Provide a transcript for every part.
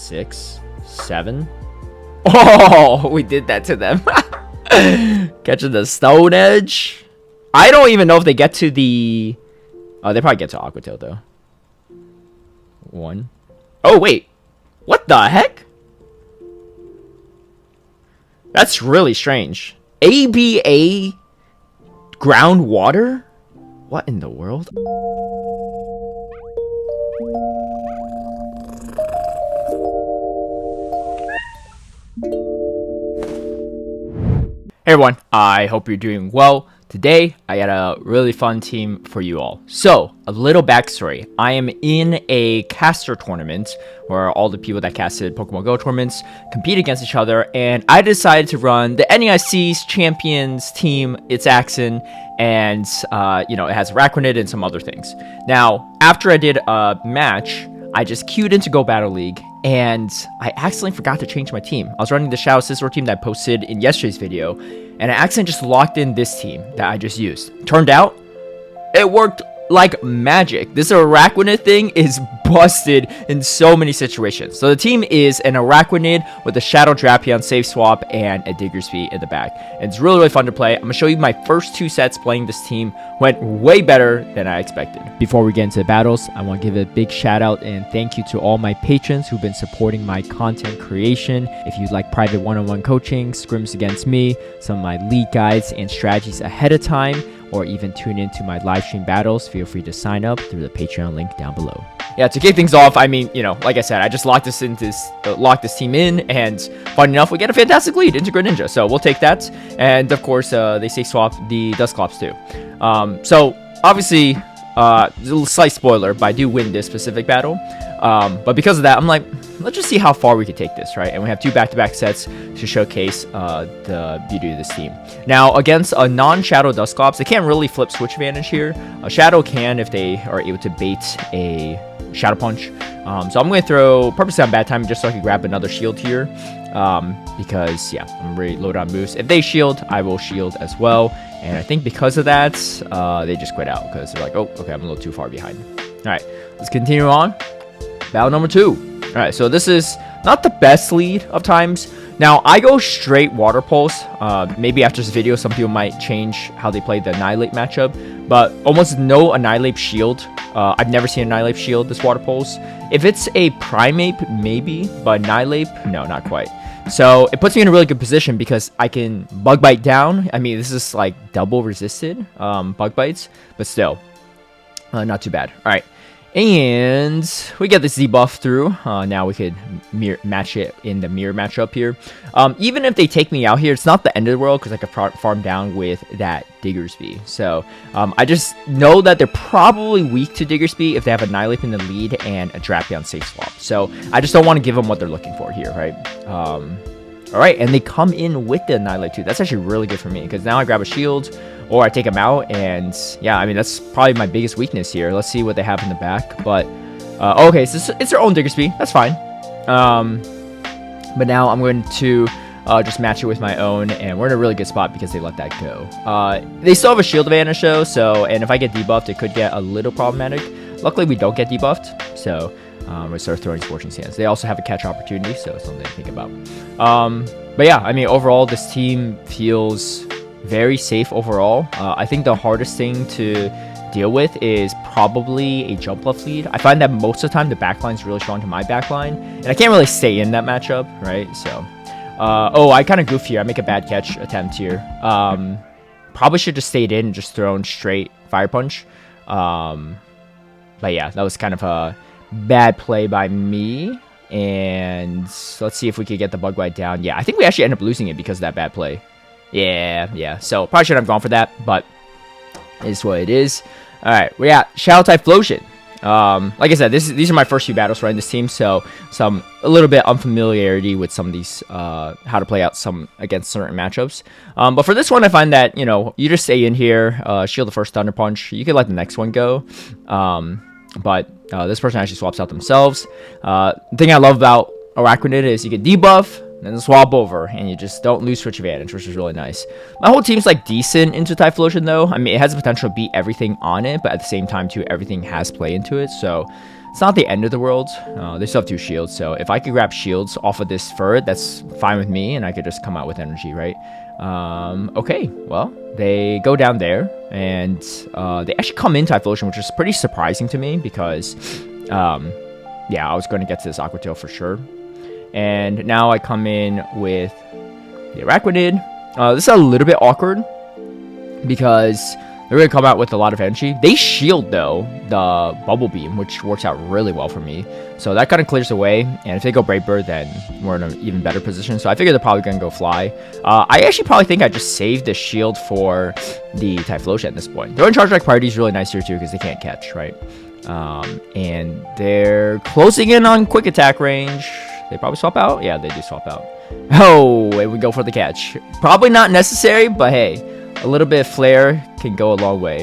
6, 7. Oh, we did that to them. Catching the Stone Edge. I don't even know if they get to the... Oh, they probably get to Aqua Tail, though. 1. Oh, wait. What the heck? That's really strange. ABA groundwater? What in the world? Hey everyone, I hope you're doing well. Today, I got a really fun team for you all. So, a little backstory. I am in a caster tournament where all the people that casted Pokemon Go tournaments compete against each other, and I decided to run the NEIC's Champions team. It's Axon, and it has Araquanid and some other things. Now, after I did a match, I just queued into Go Battle League, and I accidentally forgot to change my team. I was running the Shadow Scizor team that I posted in yesterday's video, and I accidentally just locked in this team that I just used. Turned out, it worked like magic. This Araquanid thing is busted in so many situations. So the team is an Araquanid with a Shadow Drapion Safe Swap and a Diggersby in the back. And it's really, really fun to play. I'm going to show you my first 2 sets playing this team. Went way better than I expected. Before we get into the battles, I want to give a big shout out and thank you to all my patrons who've been supporting my content creation. If you'd like private one-on-one coaching, scrims against me, some of my league guides and strategies ahead of time, or even tune into my live stream battles, feel free to sign up through the Patreon link down below. Yeah, to kick things off, I mean, like I said, I just locked this team in, and fun enough, we get a fantastic lead into Greninja, so we'll take that. And of course, they say swap the Dusclops too. So obviously, a little slight spoiler, but I do win this specific battle. But because of that, I'm like, let's just see how far we can take this, right? And we have 2 back-to-back sets to showcase the beauty of this team. Now, against a non-Shadow Dusclops, they can't really flip switch advantage here. A Shadow can if they are able to bait a Shadow Punch. So I'm going to throw purposely on bad time just so I can grab another shield here. Because, yeah, I'm really loaded on moves. If they shield, I will shield as well. And I think because of that, they just quit out because they're like, oh, okay, I'm a little too far behind. All right, let's continue on. Battle number 2. All right, so this is not the best lead of times. Now, I go straight Water Pulse. Maybe after this video, some people might change how they play the Annihilape matchup. But almost no Annihilape shield. I've never seen Annihilape shield this Water Pulse. If it's a Primeape, maybe. But Annihilape, no, not quite. So it puts me in a really good position because I can Bug Bite down. I mean, this is like double resisted Bug Bites. But still, not too bad. All right. And we get this debuff through. Now we could match it in the mirror matchup here. Even if they take me out here, it's not the end of the world because I could farm down with that Diggersby. So I just know that they're probably weak to Diggersby if they have a Annihilape in the lead and a Drapion Safe Swap. So I just don't want to give them what they're looking for here, right? All right, and they come in with the Annihilape too. That's actually really good for me because now I grab a shield or I take them out, and yeah, I mean, that's probably my biggest weakness here. Let's see what they have in the back, but okay, so it's their own Diggersby. That's fine. But now I'm going to just match it with my own, and we're in a really good spot because they let that go. They still have a shield advantage though, so, and if I get debuffed, it could get a little problematic. Luckily, we don't get debuffed, so we start throwing Scorching Sands. They also have a catch opportunity, so it's something to think about. But yeah, I mean, overall, this team feels very safe overall. I think the hardest thing to deal with is probably a jump left lead. I find that most of the time the backline is really strong to my backline, and I can't really stay in that matchup, right? So, oh, I kind of goof here. I make a bad catch attempt here. Probably should just stayed in and just thrown straight Fire Punch. But yeah, that was kind of a bad play by me. And let's see if we could get the Bug Bite down. Yeah, I think we actually end up losing it because of that bad play. Yeah. So probably should have gone for that, but it's what it is. All right, we're at Shadow Typhlosion. Like I said, these are my first few battles running this team, so a little bit unfamiliarity with some of these, how to play out some against certain matchups. But for this one, I find that you just stay in here, shield the first Thunder Punch. You could let the next one go. But this person actually swaps out themselves. The thing I love about Araquanid is you can debuff, then swap over, and you just don't lose switch advantage, which is really nice. My whole team's like decent into Typhlosion though. I mean, it has the potential to beat everything on it, but at the same time too, everything has play into it. So It's not the end of the world. They still have 2 shields, so if I could grab shields off of this fur, that's fine with me, and I could just come out with energy, right? Okay, well, they go down there, and they actually come in Typhlosion, which is pretty surprising to me, because, yeah, I was going to get to this Aqua Tail for sure. And now I come in with the Arachnid. This is a little bit awkward, because they're going to come out with a lot of energy. They shield, though, the Bubble Beam, which works out really well for me. So that kind of clears the way. And if they go Brave Bird, then we're in an even better position. So I figure they're probably going to go Fly. I actually probably think I just saved the shield for the Typhlosion at this point. Throwing Charge Strike Priority is really nice here, too, because they can't catch, right? And they're closing in on Quick Attack range. They probably swap out? Yeah, they do swap out. Oh, and we go for the catch. Probably not necessary, but hey. A little bit of flair can go a long way.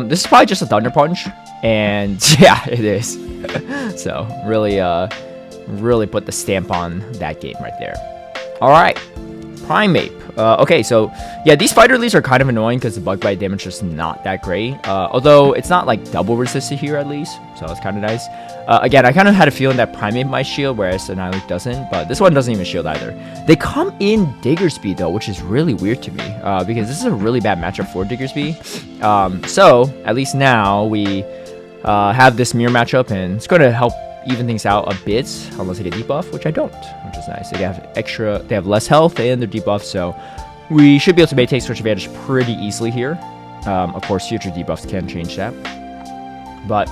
This is probably just a Thunder Punch, and yeah, it is. So really, really put the stamp on that game right there. All right, Primeape. Okay, so yeah, these fighter leads are kind of annoying because the bug bite damage is not that great. Although it's not like double resisted here at least, so it's kind of nice. Again, I kind of had a feeling that Primeape might shield, whereas Annihilape doesn't, but this one doesn't even shield either. They come in Diggersby though, which is really weird to me, because this is a really bad matchup for Diggersby. So at least now we have this mirror matchup, and it's going to help even things out a bit, unless I get debuff, which I don't, which is nice. They have less health and they're debuffed, so we should be able to take switch advantage pretty easily here. Of course, future debuffs can change that, but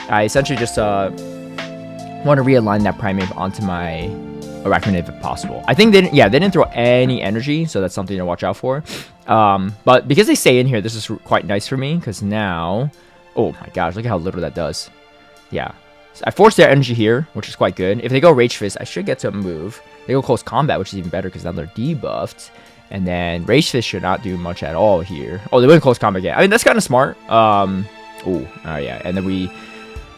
I essentially just want to realign that Primeape onto my Arachnid if possible. I think they didn't throw any energy, so that's something to watch out for. But because they stay in here, this is quite nice for me, because now, oh my gosh, look at how little that does. Yeah. I forced their energy here, which is quite good. If they go Rage Fist, I should get to move. They go Close Combat, which is even better because now they're debuffed. And then Rage Fist should not do much at all here. Oh, they went Close Combat again. I mean, that's kind of smart. Yeah. And then we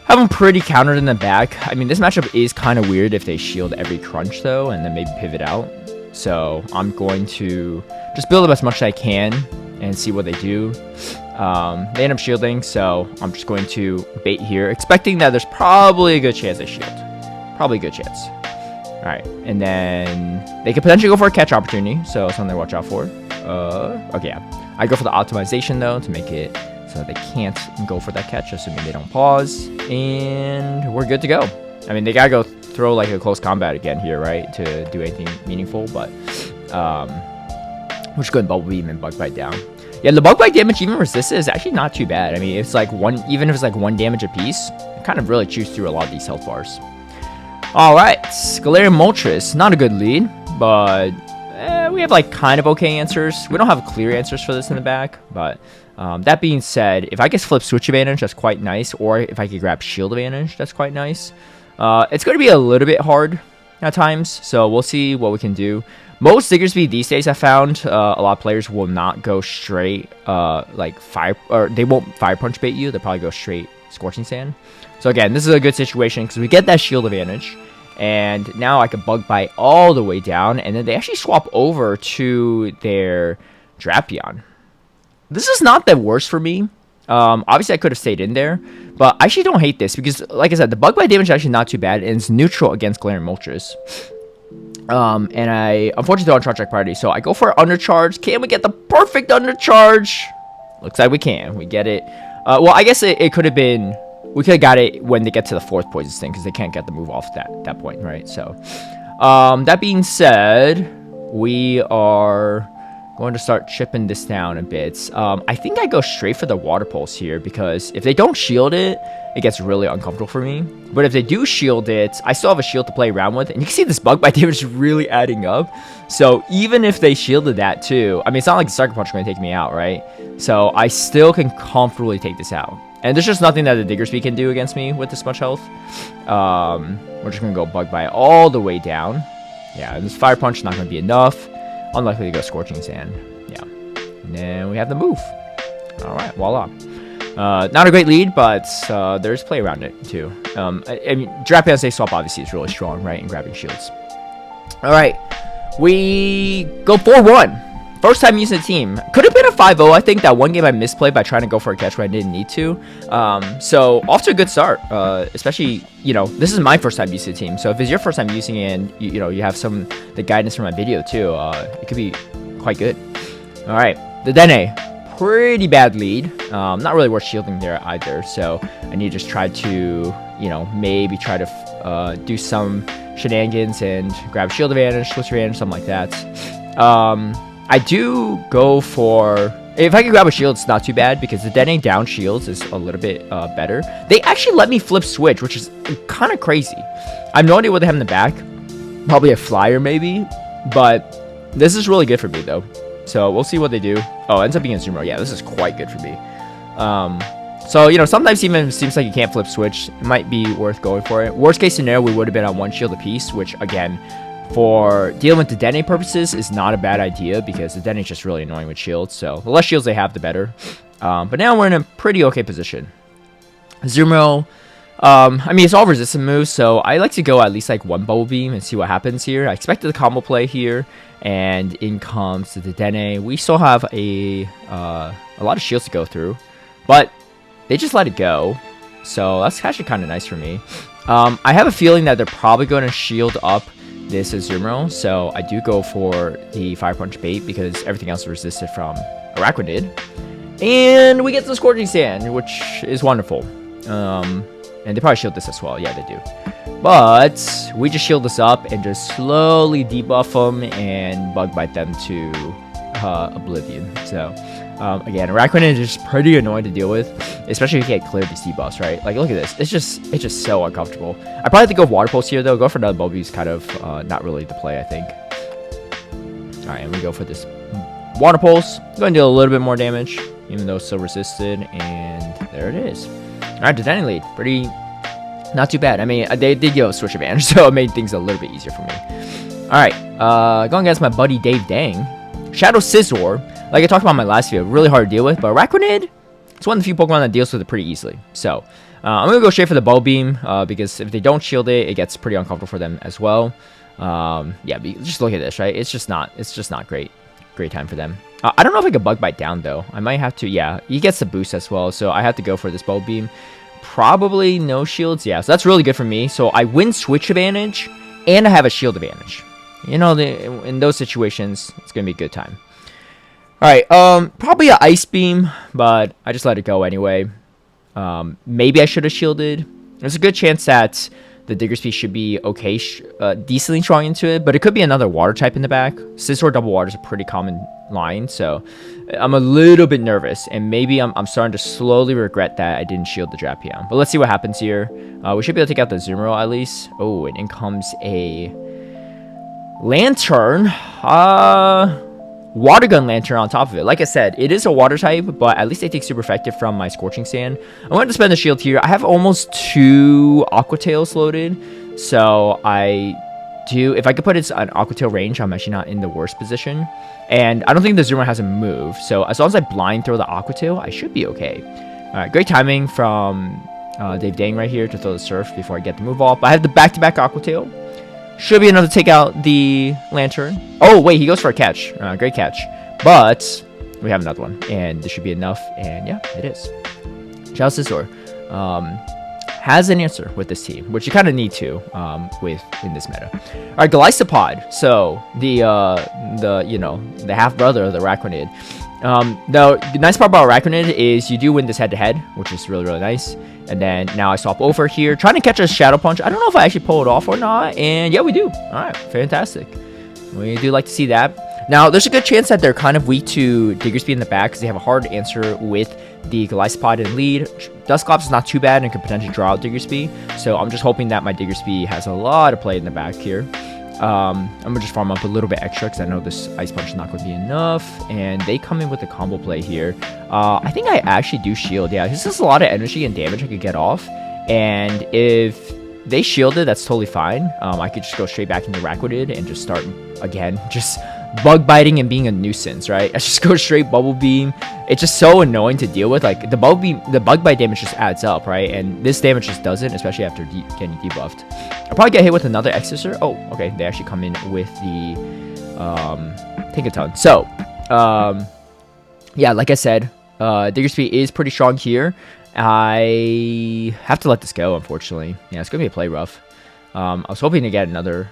have them pretty countered in the back. I mean, this matchup is kind of weird if they shield every crunch, though, and then maybe pivot out. So I'm going to just build up as much as I can and see what they do. They end up shielding, so I'm just going to bait here, expecting that there's probably a good chance they shield. Probably a good chance. Alright, and then they could potentially go for a catch opportunity, so something to watch out for. Okay, yeah. I go for the optimization, though, to make it so they can't go for that catch, assuming they don't pause. And we're good to go. I mean, they gotta go throw, like, a close combat again here, right, to do anything meaningful, but we're just going to Bubble Beam and Bug Bite down. Yeah, the Bug Bite damage, even resisted, is actually not too bad. I mean, it's like even if it's like 1 damage a piece, it kind of really chews through a lot of these health bars. Alright, Galarian Moltres, not a good lead, but we have like kind of okay answers. We don't have clear answers for this in the back, but that being said, if I could flip Switch Advantage, that's quite nice, or if I could grab Shield Advantage, that's quite nice. It's going to be a little bit hard at times, so we'll see what we can do. Most Diggersby these days, I found, a lot of players will not go straight, like fire, or they won't Fire Punch bait you. They'll probably go straight Scorching Sand. So again, this is a good situation because we get that shield advantage, and now I can Bug Bite all the way down, and then they actually swap over to their Drapion. This is not the worst for me. Obviously, I could have stayed in there, but I actually don't hate this because, like I said, the Bug Bite damage is actually not too bad, and it's neutral against Galarian Moltres. And I unfortunately don't Charge priority, so I go for Undercharge. Can we get the perfect Undercharge? Looks like we can. We get it. Well, I guess it could have been. We could have got it when they get to the 4th Poison Sting because they can't get the move off that point, right? So, that being said, we are going to start chipping this down a bit. I think I go straight for the Water Pulse here because if they don't shield it, it gets really uncomfortable for me. But if they do shield it, I still have a shield to play around with. And you can see this Bug Bite damage is really adding up. So even if they shielded that too, I mean, it's not like the Sucker Punch is going to take me out, right? So I still can comfortably take this out. And there's just nothing that the Diggersby can do against me with this much health. We're just going to go Bug Bite all the way down. Yeah, this Fire Punch is not going to be enough. Unlikely to go Scorching Sand. Yeah. And then we have the move. Alright, voila. Not a great lead, but there's play around it, too. I mean, Drapion Stay Swap obviously is really strong, right, in grabbing shields. Alright. We go 4-1. First time using the team. Could have been a 5-0. I think that one game I misplayed by trying to go for a catch when I didn't need to. So off to a good start. Especially, you know, this is my first time using the team. So if it's your first time using it and you know you have the guidance from my video too, it could be quite good. All right, the Dedenne, pretty bad lead. Not really worth shielding there either. So I need to just try to, you know, maybe try to do some shenanigans and grab shield advantage, switch advantage, something like that. I do go for, if I can grab a shield, it's not too bad because the Dedenne down shields is a little bit better. They actually let me flip switch, which is kind of crazy. I have no idea what they have in the back. Probably a flyer maybe, but this is really good for me though. So we'll see what they do. Oh, it ends up being a Zoomer. Yeah, this is quite good for me. So, you know, sometimes even if it seems like you can't flip switch, it might be worth going for it. Worst case scenario, we would have been on one shield apiece, which again, for dealing with the Dedenne purposes is not a bad idea because the Dedenne is just really annoying with shields. So the less shields they have, the better. But now we're in a pretty okay position. Zoomer, I mean, it's all resistant moves, so I like to go at least like one Bubble Beam and see what happens here. I expected the combo play here, and in comes the Dedenne. We still have a lot of shields to go through, but they just let it go. So that's actually kind of nice for me. I have a feeling that they're probably going to shield up this Azumarill, so I do go for the Fire Punch bait because everything else is resisted from Araquanid. And we get the Scorching Sand, which is wonderful. And they probably shield this as well. Yeah, they do. But we just shield this up and just slowly debuff them and Bug Bite them to oblivion. So again, Araquanid is just pretty annoying to deal with, especially if you can't clear these debuffs, right? Like, look at this. It's just so uncomfortable. I probably have to go Water Pulse here, though. Go for another Bulby is kind of not really the play, I think. All right, and we go for this Water Pulse. Going to deal a little bit more damage, even though it's still resisted. And there it is. All right, Dedenne lead. Pretty, not too bad. I mean, they did give a switch advantage, so it made things a little bit easier for me. All right, going against my buddy Dave Dang. Shadow Scizor. Like I talked about in my last video, really hard to deal with, but Araquanid, it's one of the few Pokemon that deals with it pretty easily. So, I'm going to go straight for the Bubble Beam, because if they don't shield it, it gets pretty uncomfortable for them as well. Yeah, but just look at this, right? It's just not great time for them. I don't know if I could Bug Bite down, though. I might have to, yeah, he gets the boost as well, so I have to go for this Bubble Beam. Probably no shields, yeah, so that's really good for me. So I win switch advantage, and I have a shield advantage. You know, in those situations, it's going to be a good time. Alright, probably an Ice Beam, but I just let it go anyway. Maybe I should have shielded. There's a good chance that the Diggersby should be okay, decently strong into it, but it could be another water type in the back. Scizor double water is a pretty common line, so I'm a little bit nervous, and maybe I'm starting to slowly regret that I didn't shield the Drapion. But let's see what happens here. We should be able to take out the Azumarill at least. Oh, and in comes a Lantern. Water Gun Lantern on top of it. Like I said, it is a water type, but at least they take super effective from my Scorching Sand. I wanted to spend the shield here. I have almost 2 Aqua Tails loaded, so I do, if I could put it on Aqua Tail range, I'm actually not in the worst position. And I don't think the Zoomer has a move, so as long as I blind throw the Aqua Tail, I should be okay. Alright, great timing from Dave Dang right here to throw the Surf before I get the move off. But I have the back-to-back Aqua Tail. Should be enough to take out the Lantern. Oh, wait, he goes for a catch. Great catch. But we have another one, and this should be enough. And yeah, it is. Shadow Scizor has an answer with this team, which you kind of need to in this meta. All right, Golisopod. So the half brother of the Araquanid. The nice part about Araquanid is you do win this head-to-head, which is really, really nice. And then now I swap over here, trying to catch a Shadow Punch. I don't know if I actually pull it off or not. And yeah, we do. All right, fantastic. We do like to see that. Now, there's a good chance that they're kind of weak to Diggersby in the back because they have a hard answer with the Golisopod in lead. Dusclops is not too bad and could potentially draw out Diggersby. So I'm just hoping that my Diggersby has a lot of play in the back here. I'm going to just farm up a little bit extra because I know this Ice Punch is not going to be enough. And they come in with a combo play here. I think I actually do shield. Yeah, this is a lot of energy and damage I could get off. And if they shielded, that's totally fine. I could just go straight back into Araquanid and just start, again, just bug biting and being a nuisance, right? I just go straight Bubble Beam. It's just so annoying to deal with. Like, the bug bite damage just adds up, right? And this damage just doesn't, especially after getting debuffed. I'll probably get hit with another Exorcer. Oh, okay. They actually come in with the Tinkaton. So, Yeah, like I said, Diggersby is pretty strong here. I have to let this go, unfortunately. Yeah, it's going to be a play rough. I was hoping to get another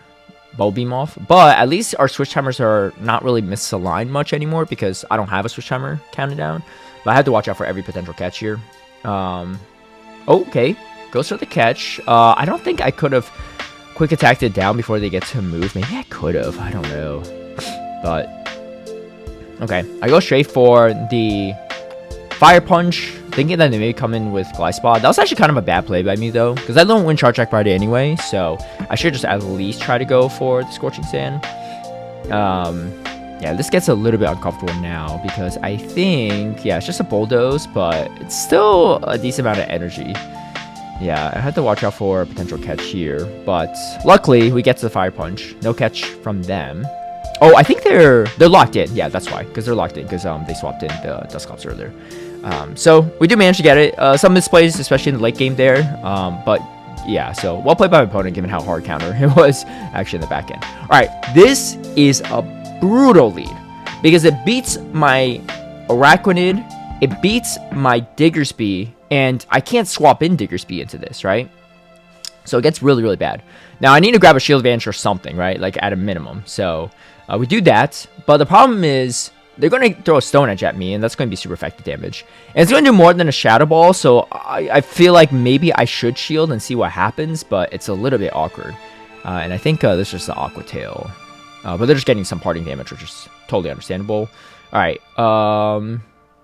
Bulb Beam off, but at least our switch timers are not really misaligned much anymore because I don't have a switch timer counted down. But I have to watch out for every potential catch here. Okay, goes for the catch. I don't think I could have quick attacked it down before they get to move. Maybe I could have. I don't know. But okay, I go straight for the Fire Punch, thinking that they may come in with Golisopod. That was actually kind of a bad play by me, though, because I don't win Charge Attack Friday anyway, so I should just at least try to go for the Scorching Sand. Yeah, this gets a little bit uncomfortable now, because I think, yeah, it's just a Bulldoze, but it's still a decent amount of energy. Yeah, I had to watch out for a potential catch here, but luckily, we get to the Fire Punch. No catch from them. Oh, I think they're locked in. Yeah, that's why, because they're locked in, because they swapped in the Dusclops earlier. So we do manage to get it. Some misplays, especially in the late game there. But yeah, so well played by my opponent, given how hard counter it was actually in the back end. All right, this is a brutal lead because it beats my Araquanid, it beats my Diggersby, and I can't swap in Diggersby into this, right? So it gets really, really bad. Now I need to grab a shield advantage or something, right? Like at a minimum. So we do that, but the problem is they're going to throw a Stone Edge at me, and that's going to be super effective damage. And it's going to do more than a Shadow Ball, so I feel like maybe I should shield and see what happens, but it's a little bit awkward. And I think this is just the Aqua Tail. But they're just getting some parting damage, which is totally understandable. All right,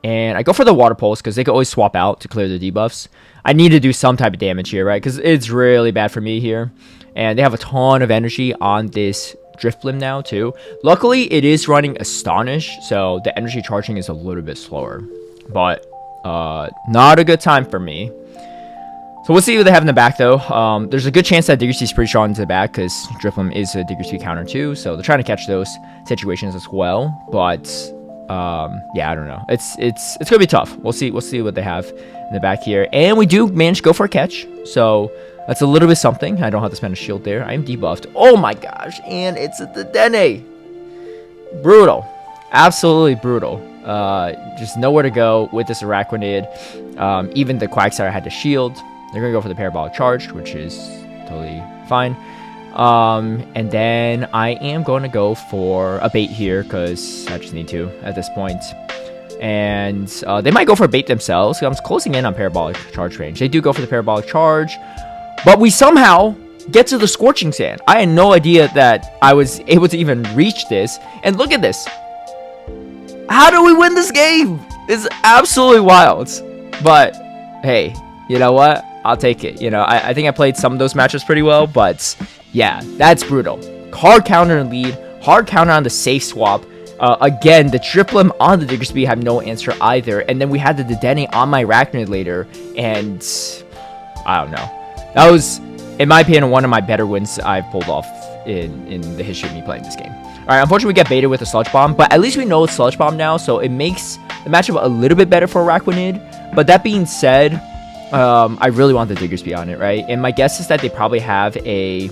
and I go for the Water Pulse, because they can always swap out to clear the debuffs. I need to do some type of damage here, right? Because it's really bad for me here. And they have a ton of energy on this Drifblim now too. Luckily, it is running Astonish, so the energy charging is a little bit slower. But not a good time for me. So we'll see what they have in the back though. There's a good chance that Diggersby is pretty strong into the back because Drifblim is a Diggersby counter too. So they're trying to catch those situations as well. But yeah, I don't know. It's gonna be tough. We'll see what they have in the back here. And we do manage to go for a catch. So that's a little bit something. I don't have to spend a shield there. I am debuffed. Oh my gosh. And it's a Dedenne. Brutal. Absolutely brutal. Just nowhere to go with this Araquanid. Even the Quagsire had to shield. They're going to go for the Parabolic Charge, which is totally fine. And then I am going to go for a bait here because I just need to at this point. And they might go for a bait themselves. I'm closing in on Parabolic Charge range. They do go for the Parabolic Charge. But we somehow get to the Scorching Sand. I had no idea that I was able to even reach this. And look at this. How do we win this game? It's absolutely wild. But, hey, you know what? I'll take it. You know, I think I played some of those matches pretty well. But, yeah, that's brutal. Hard counter and lead. Hard counter on the safe swap. Again, the Drifblim on the Diggersby have no answer either. And then we had the Dedenne on my Arachnid later. And I don't know. That was, in my opinion, one of my better wins I've pulled off in the history of me playing this game. All right, unfortunately, we get baited with a Sludge Bomb, but at least we know it's Sludge Bomb now, so it makes the matchup a little bit better for Araquanid. But that being said, I really want the Diggersby on it, right? And my guess is that they probably have a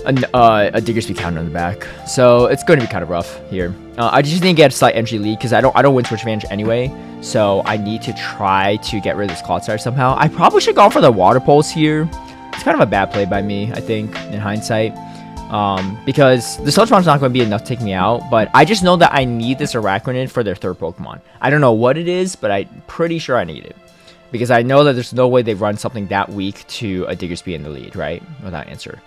Diggersby counter in the back, so it's going to be kind of rough here. I just need to get a slight energy lead because I don't win switch advantage anyway, so I need to try to get rid of this Clodsire somehow. I probably should go for the Water Pulse here. It's kind of a bad play by me, I think, in hindsight, because the Sludge Bomb's not going to be enough to take me out, but I just know that I need this Araquanid for their third Pokemon. I don't know what it is, but I'm pretty sure I need it. Because I know that there's no way they run something that weak to a Diggersby in the lead, right? Without answer.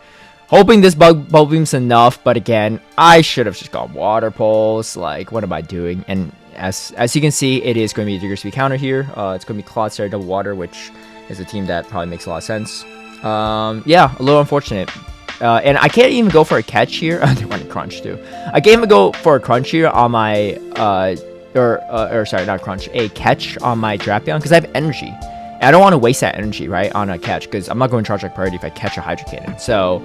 Hoping this Bulb Beam's enough, but again, I should have just gone Water Pulse. Like, what am I doing? And as you can see, it is going to be a Diggersby counter here. It's going to be Clodsire Double Water, which is a team that probably makes a lot of sense. Yeah, a little unfortunate. And I can't even go for a catch here. They're running Crunch too. I can't even go for a Crunch here on my, sorry, not Crunch, a catch on my Drapion because I have energy. And I don't want to waste that energy, right, on a catch because I'm not going to charge like priority if I catch a Hydro Cannon. So,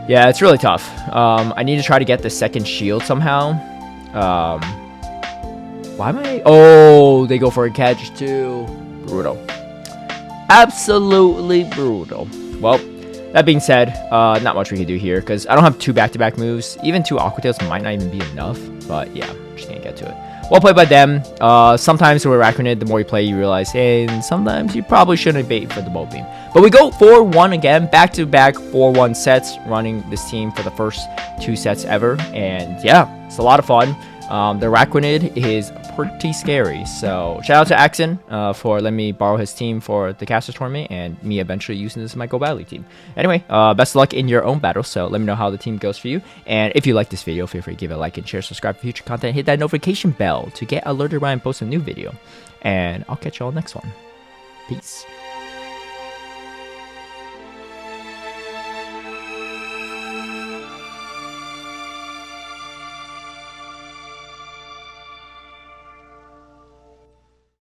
yeah, it's really tough. I need to try to get the second shield somehow. Why am I? Oh, they go for a catch too. Brutal. Absolutely brutal. Well, That being said, not much we can do here because I don't have 2 back-to-back moves. Even 2 Aqua Tails might not even be enough, but yeah, I'm just gonna get to it. Well played by them. Sometimes with Arachnid, the more you play, you realize, hey, and sometimes you probably shouldn't bait for the Volt Beam. But we go 4-1 again, back-to-back 4-1 sets, running this team for the first 2 sets ever. And yeah, it's a lot of fun. The Arachnid is pretty scary. So shout out to Axon for letting me borrow his team for the Casters tournament and me eventually using this as my Go Battle League team. Anyway, best of luck in your own battle. So let me know how the team goes for you. And if you like this video, feel free to give it a like and share, subscribe for future content, hit that notification bell to get alerted when I post a new video. And I'll catch you all next one.